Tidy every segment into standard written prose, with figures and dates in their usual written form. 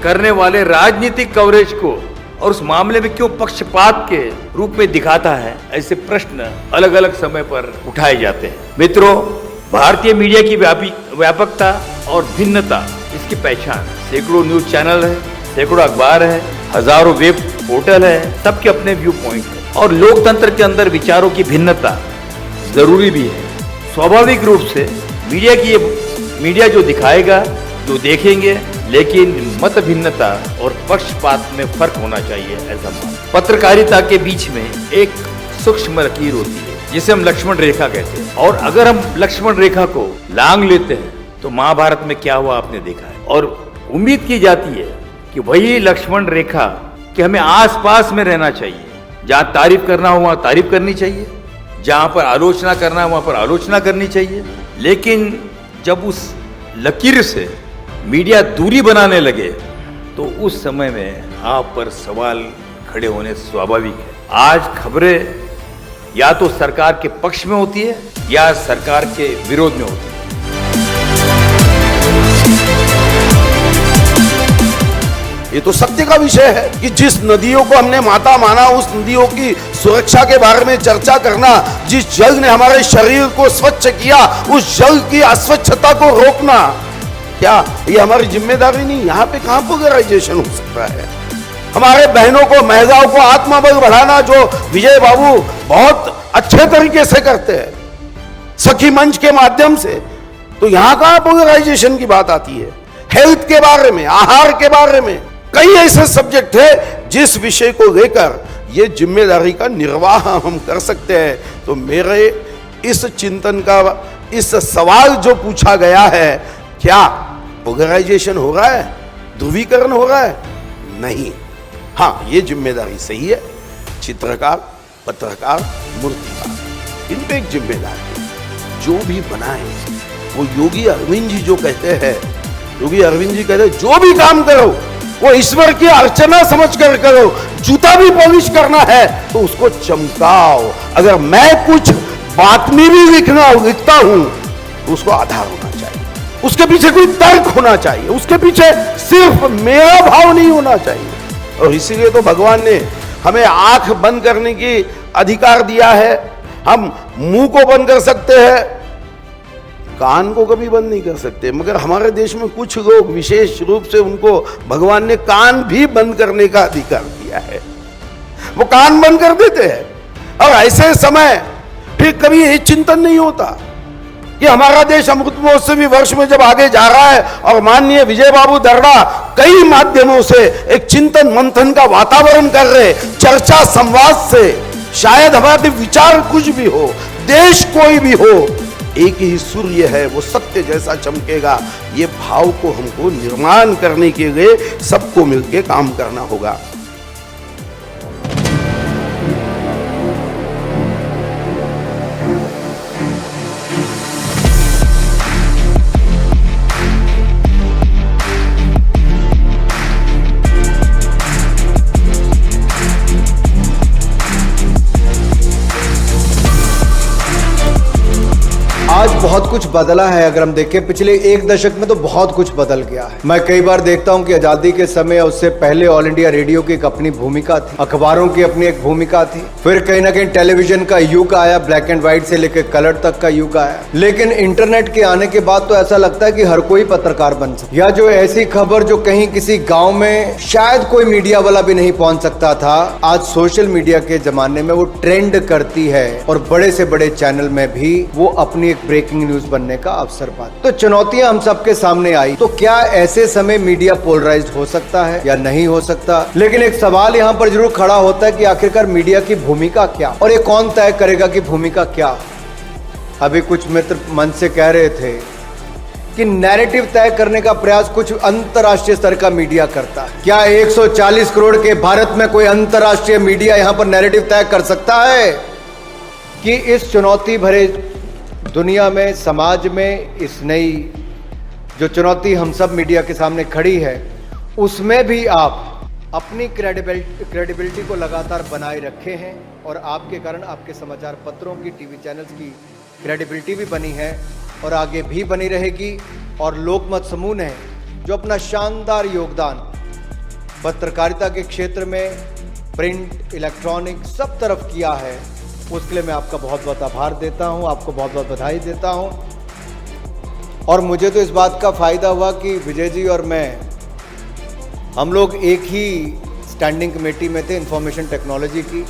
करने वाले राजनीतिक कवरेज को और उस मामले में क्यों पक्षपात के रूप में दिखाता है, ऐसे प्रश्न अलग अलग समय पर उठाए जाते हैं। मित्रों, भारतीय मीडिया की व्यापकता और भिन्नता इसकी पहचान। सैकड़ों न्यूज चैनल है, सैकड़ों अखबार है, हजारों वेब पोर्टल है, सबके अपने व्यू पॉइंट है और लोकतंत्र के अंदर विचारों की भिन्नता जरूरी भी है। स्वाभाविक रूप से मीडिया जो दिखाएगा, जो देखेंगे, लेकिन मत भिन्नता और पक्षपात में फर्क होना चाहिए, ऐसा मान। पत्रकारिता के बीच में एक सूक्ष्म लकीर होती है जिसे हम लक्ष्मण रेखा कहते हैं, और अगर हम लक्ष्मण रेखा को लांघ लेते हैं तो महाभारत में क्या हुआ आपने देखा है। और उम्मीद की जाती है कि वही लक्ष्मण रेखा कि हमें आसपास में रहना चाहिए। जहां तारीफ करना हो वहां तारीफ करनी चाहिए, जहां पर आलोचना करना हो वहां पर आलोचना करनी चाहिए। लेकिन जब उस लकीर से मीडिया दूरी बनाने लगे तो उस समय में आप पर सवाल खड़े होने स्वाभाविक है। आज खबरें या तो सरकार के पक्ष में होती है या सरकार के विरोध में होती है। ये तो सत्य का विषय है कि जिस नदियों को हमने माता माना, उस नदियों की सुरक्षा के बारे में चर्चा करना, जिस जल ने हमारे शरीर को स्वच्छ किया, उस जल की अस्वच्छता को रोकना, क्या ये हमारी जिम्मेदारी नहीं? यहाँ पे कहाँ पोलराइजेशन हो सकता है? हमारे बहनों को, महिलाओं को आत्मबल बढ़ाना जो विजय बाबू बहुत अच्छे तरीके से करते हैं, सखी मंच के माध्यम से, तो यहाँ कहाँ पोलराइजेशन की बात आती है? हेल्थ के बारे में, आहार के बारे में कई ऐसे सब्जेक्ट है जिस विषय को लेकर ये जिम्मेदारी का निर्वाह हम कर सकते हैं। तो मेरे इस चिंतन का, इस सवाल जो पूछा गया है, क्या पोलराइजेशन हो रहा है, ध्रुवीकरण हो रहा है? नहीं। हाँ, ये जिम्मेदारी सही है। चित्रकार, पत्रकार, मूर्तिकार, इन पे एक जिम्मेदारी है। जो भी बनाए, वो योगी अरविंद जी जो कहते हैं, योगी अरविंद जी कहते हैं जो भी काम करो वो ईश्वर की अर्चना समझ कर करो। जूता भी पॉलिश करना है तो उसको चमकाओ। अगर मैं कुछ बातमी भी लिखता हूं तो उसको आधार होना चाहिए, उसके पीछे कोई तर्क होना चाहिए, उसके पीछे सिर्फ मेरा भाव नहीं होना चाहिए। और इसीलिए तो भगवान ने हमें आंख बंद करने की अधिकार दिया है। हम मुंह को बंद कर सकते हैं, कान को कभी बंद नहीं कर सकते, मगर हमारे देश में कुछ लोग विशेष रूप से उनको भगवान ने कान भी बंद करने का अधिकार दिया है। वो कान बंद कर देते हैं और ऐसे समय फिर कभी ये चिंतन नहीं होता कि हमारा देश अमृत महोत्सवी वर्ष में जब आगे जा रहा है और माननीय विजय बाबू दर्डा कई माध्यमों से एक चिंतन मंथन का वातावरण कर रहे, चर्चा संवाद से शायद हमारे विचार कुछ भी हो, देश कोई भी हो, एक ही सूर्य है, वो सत्य जैसा चमकेगा। ये भाव को हमको निर्माण करने के लिए सबको मिलकर काम करना होगा। आज बहुत कुछ बदला है। अगर हम देखें पिछले एक दशक में तो बहुत कुछ बदल गया है। मैं कई बार देखता हूं कि आजादी के समय उससे पहले ऑल इंडिया रेडियो की एक अपनी भूमिका थी, अखबारों की अपनी एक भूमिका थी, फिर कहीं ना कहीं टेलीविजन का युग आया, ब्लैक एंड व्हाइट से लेकर कलर तक का युग आया। लेकिन इंटरनेट के आने के बाद तो ऐसा लगता है कि हर कोई पत्रकार बन सकता, या जो ऐसी खबर जो कहीं किसी गाँव में शायद कोई मीडिया वाला भी नहीं पहुंच सकता था, आज सोशल मीडिया के जमाने में वो ट्रेंड करती है और बड़े से बड़े चैनल में भी वो अपनी एक ब्रेकिंग न्यूज बनने का अवसर पाते। तो चुनौतियां हम सबके सामने आई, तो क्या ऐसे समय मीडिया पोलराइज्ड हो सकता है या नहीं हो सकता? लेकिन एक सवाल यहां पर जरूर खड़ा होता है कि आखिरकार मीडिया की भूमिका क्या, और ये कौन तय करेगा कि भूमिका क्या? अभी कुछ मित्र मन से कह रहे थे कि नैरेटिव तय करने का प्रयास कुछ अंतरराष्ट्रीय स्तर का मीडिया करता है। क्या 140 करोड़ के भारत में कोई अंतरराष्ट्रीय मीडिया यहां पर नैरेटिव तय कर सकता है कि इस चुनौती भरे दुनिया में, समाज में, इस नई जो चुनौती हम सब मीडिया के सामने खड़ी है, उसमें भी आप अपनी क्रेडिबिलिटी को लगातार बनाए रखे हैं और आपके कारण आपके समाचार पत्रों की, टीवी चैनल्स की क्रेडिबिलिटी भी बनी है और आगे भी बनी रहेगी। और लोकमत समूह ने जो अपना शानदार योगदान पत्रकारिता के क्षेत्र में प्रिंट, इलेक्ट्रॉनिक सब तरफ किया है, उसके लिए मैं आपका बहुत बहुत आभार देता हूं, आपको बहुत बहुत बधाई देता हूं। और मुझे तो इस बात का फ़ायदा हुआ कि विजय जी और मैं, हम लोग एक ही स्टैंडिंग कमेटी में थे इंफॉर्मेशन टेक्नोलॉजी की,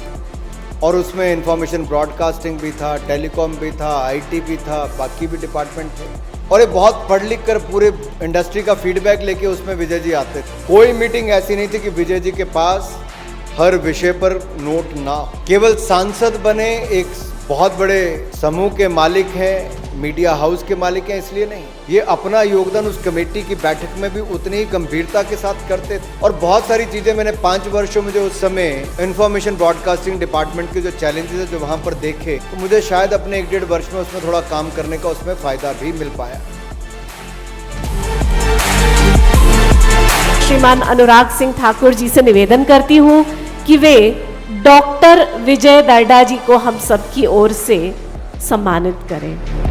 और उसमें इंफॉर्मेशन ब्रॉडकास्टिंग भी था, टेलीकॉम भी था, आईटी भी था, बाकी भी डिपार्टमेंट थे। और ये बहुत पढ़ लिख कर पूरे इंडस्ट्री का फीडबैक लेके उसमें विजय जी आते थे। कोई मीटिंग ऐसी नहीं थी कि विजय जी के पास हर विषय पर नोट ना हो। केवल सांसद बने, एक बहुत बड़े समूह के मालिक हैं, मीडिया हाउस के मालिक हैं, इसलिए नहीं, ये अपना योगदान उस कमेटी की बैठक में भी उतनी ही गंभीरता के साथ करते थे। और बहुत सारी चीज़ें मैंने 5 वर्षों में जो उस समय इंफॉर्मेशन ब्रॉडकास्टिंग डिपार्टमेंट के जो चैलेंजेस है जो वहाँ पर देखे, तो मुझे शायद अपने 1-1.5 वर्ष में उसमें थोड़ा काम करने का उसमें फ़ायदा भी मिल पाया। श्रीमान अनुराग सिंह ठाकुर जी से निवेदन करती हूँ कि वे डॉक्टर विजय दर्डा जी को हम सबकी ओर से सम्मानित करें।